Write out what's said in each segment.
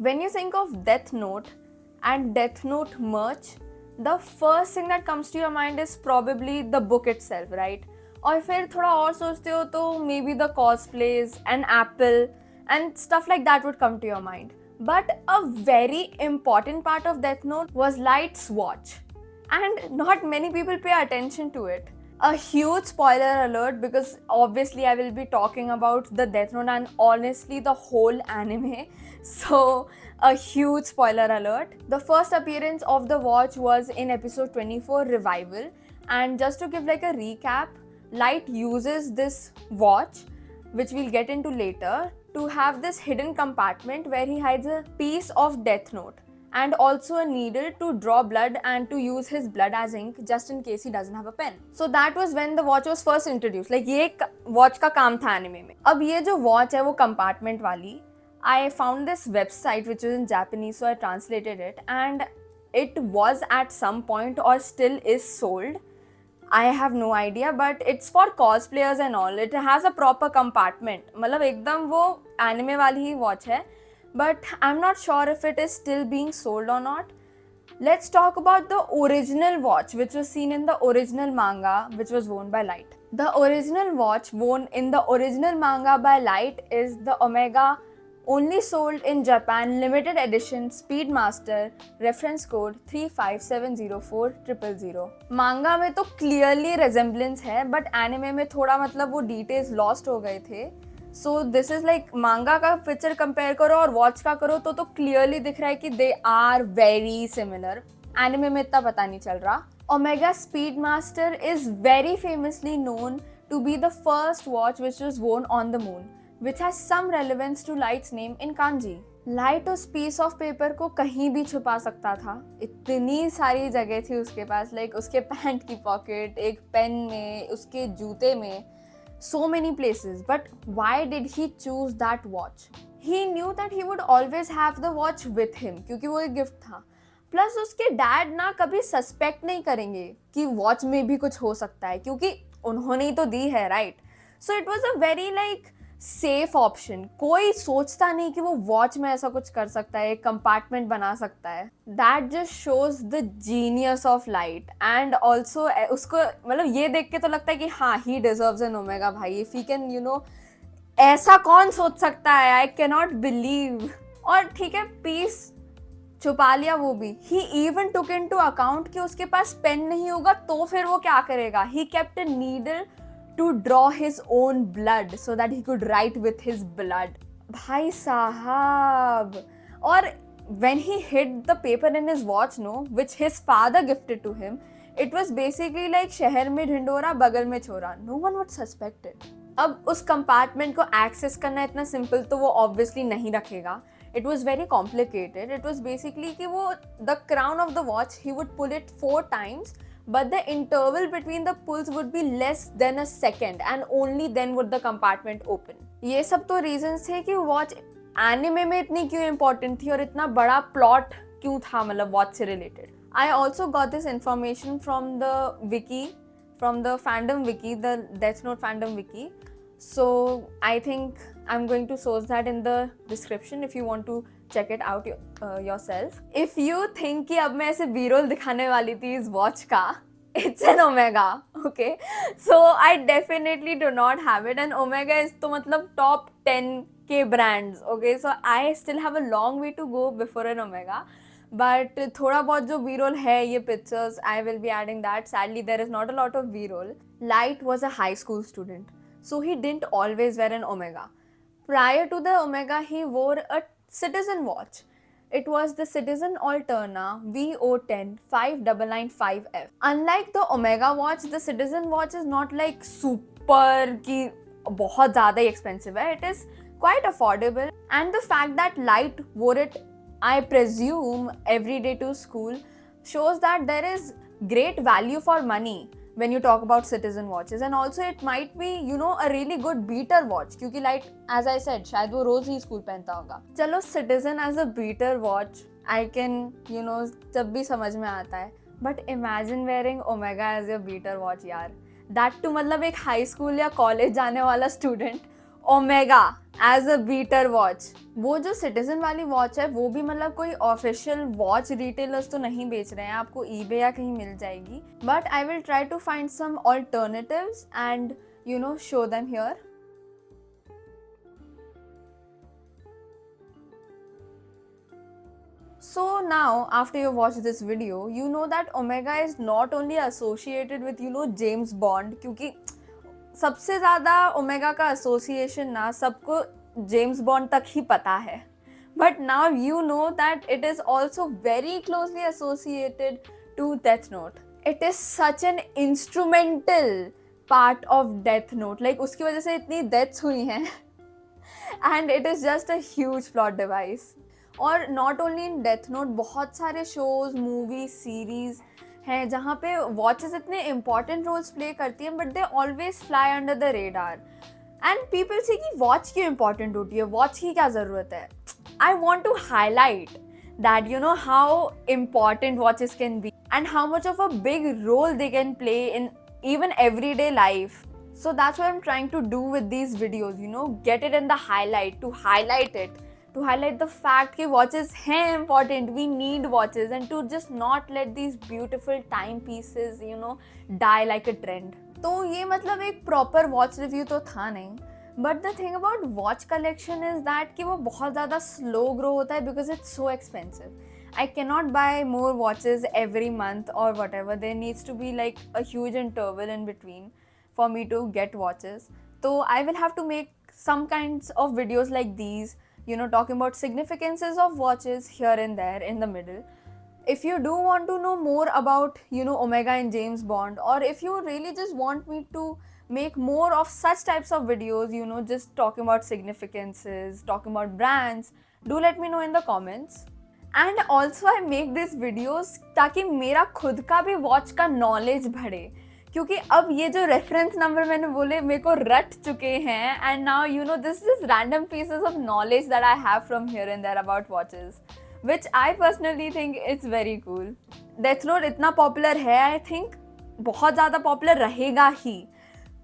When you think of Death Note and Death Note merch, the first thing that comes to your mind is probably the book itself, right? और फिर थोड़ा और सोचते हो तो maybe the cosplays and Apple and stuff like that would come to your mind. But a very important part of Death Note was Light's watch, and not many people pay attention to it. A huge spoiler alert, because obviously I will be talking about the Death Note and honestly the whole anime. So a huge spoiler alert. The first appearance of the watch was in episode 24 Revival, and just to give like a recap, Light uses this watch, which we'll get into later, to have this hidden compartment where he hides a piece of Death Note and also a needle to draw blood and to use his blood as ink just in case he doesn't have a pen. So that was when the watch was first introduced. Like ये watch का काम था anime में. अब ये जो watch है वो compartment वाली, I found this website which was in Japanese, so I translated it, and it was at some point or still is sold. I have no idea, but it's for cosplayers and all. It has a proper compartment. मतलब एकदम वो anime वाली ही watch है. But I'm not sure if it is still being sold or not. Let's talk about the original watch, which was seen in the original manga, which was worn by Light. The original watch worn in the original manga by Light is the Omega, only sold in Japan, limited edition, Speedmaster, reference code 3570400. Manga में तो clearly resemblance है, but anime में थोड़ा मतलब वो details lost हो गए थे. So this is like manga का picture compare करो और watch का करो तो clearly दिख रहा है कि they are very similar. Anime में इतना पता नहीं चल रहा. Omega Speedmaster is very famously known to be the first watch which was worn on the moon, which has some relevance to Light's name in kanji. Light उस piece of paper को कहीं भी छुपा सकता था. इतनी सारी जगह थी उसके पास, like उसके पैंट की पॉकेट, एक पेन में, उसके जूते में, so many places. But why did he choose that watch? He knew that he would always have the watch with him क्योंकि वो एक गिफ्ट था. प्लस उसके डैड ना कभी सस्पेक्ट नहीं करेंगे कि वॉच में भी कुछ हो सकता है क्योंकि उन्होंने ही तो दी है, right? So it was a very like safe option. कोई सोचता नहीं कि वो वॉच में ऐसा कुछ कर सकता है, एक कंपार्टमेंट बना सकता है. That just shows the genius of light. And also उसको मतलब ये देख के तो लगता है कि हाँ, ही डिजर्व्स एन ओमेगा भाई. इफ ही कैन ऐसा कौन सोच सकता है? I can not believe. और ठीक है, पीस छुपा लिया वो भी. He even took into account कि उसके पास पेन नहीं होगा तो फिर वो क्या करेगा. He kept a needle to draw his own blood so that he could write with his blood. Bhai sahab. Or when he hid the paper in his watch, which his father gifted to him, it was basically like शहर में ढिंडोरा बगल में छोरा. No one would suspect it. अब उस compartment को access करना इतना सिंपल तो वो ऑब्वियसली नहीं रखेगा. It was very complicated. It was basically कि वो the crown of the watch, he would pull it 4 times, but the interval between the pulls would be less than a second, and only then would the compartment open. ये सब तो reasons थे कि watch anime में इतनी क्यों important थी और इतना बड़ा plot क्यों था मतलब watch से related. I also got this information from the wiki, from the fandom wiki, the Death Note fandom wiki. So I think I'm going to source that in the description if you want to check it out yourself. If you think कि अब मैं ऐसे B-roll दिखाने वाली थी इस watch का, it's an Omega, okay? So I definitely do not have it, and Omega is तो मतलब top 10k brands, okay? So I still have a long way to go before an Omega. But थोड़ा बहुत जो B-roll है, ये pictures, I will be adding that. Sadly, there is not a lot of B-roll. Light was a high school student, so he didn't always wear an Omega. Prior to the Omega, he wore a Citizen watch. It was the Citizen Alterna VO10 5995F. Unlike the Omega watch, the Citizen watch is not like super कि बहुत ज़्यादा ही expensive है. It is quite affordable, and the fact that Light wore it, I presume, every day to school shows that there is great value for money when you talk about Citizen watches. And also it might be a really good beater watch क्योंकि Light, as I said, शायद वो रोज ही school पहनता होगा. चलो, Citizen as a beater watch I can जब भी समझ में आता है, but imagine wearing Omega as your beater watch यार. That too मतलब एक हाई स्कूल या कॉलेज जाने वाला student Omega as a beater watch. वो जो सिटीजन वाली वॉच है वो भी मतलब कोई ऑफिशियल वॉच रिटेलर्स तो नहीं बेच रहे हैं, आपको ईबे या कहीं मिल जाएगी, but I will try to find some alternatives and show them here. So now, after you watch this video, you know that Omega is not only associated with James Bond, क्योंकि सबसे ज़्यादा omega का association ना सबको James bond तक ही पता है, but now you know that it is also very closely associated to Death Note. It is such an instrumental part of Death Note, like उसकी वजह से इतनी डेथ्स हुई हैं and it is just a huge plot device. और not only in Death Note, बहुत सारे shows, movie, series हैं जहाँ पे वॉचेस इतने इंपॉर्टेंट रोल्स प्ले करती हैं, but they always fly under the radar and people से कि वॉच क्यों इंपॉर्टेंट होती है, वॉच की क्या ज़रूरत है। I want to highlight that how important watches can be and how much of a big role they can play in even everyday life. So that's what I'm trying to do with these videos, get it in the highlight, to highlight it, to highlight the fact कि watches हैं important, we need watches, and to just not let these beautiful timepieces, die like a trend. तो ये मतलब एक proper watch review तो था नहीं, but the thing about watch collection is that कि वो बहुत ज़्यादा slow grow होता है because it's so expensive. I cannot buy more watches every month or whatever. There needs to be like a huge interval in between for me to get watches. So I will have to make some kinds of videos like these, talking about significances of watches here and there in the middle. If you do want to know more about, Omega and James Bond, or if you really just want me to make more of such types of videos, just talking about significances, talking about brands, do let me know in the comments. And also I make these videos ताकि मेरा खुद का भी watch का knowledge बढ़े, क्योंकि अब ये जो रेफरेंस नंबर मैंने बोले मेरे को रट चुके हैं, and now this is random pieces of knowledge that I have from here and there about watches, which I personally think it's very cool. Death Note इतना पॉपुलर है, आई थिंक बहुत ज़्यादा पॉपुलर रहेगा ही,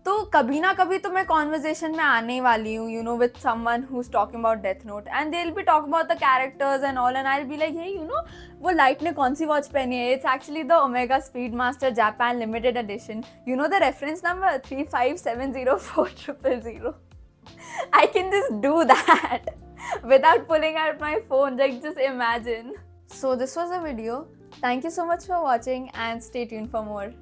तो कभी ना कभी तो मैं कॉन्वर्जेशन में आने वाली हूँ, with someone who is talking about Death Note, and they will be talking about the characters and all, and I will be like, hey वो लाइट ने कौन सी वॉच पहनी है, it's actually the Omega Speedmaster Japan limited edition, the reference number 35704000। I can just do that without pulling out my phone, like just imagine. So this was the video. Thank you so much for watching and stay tuned for more.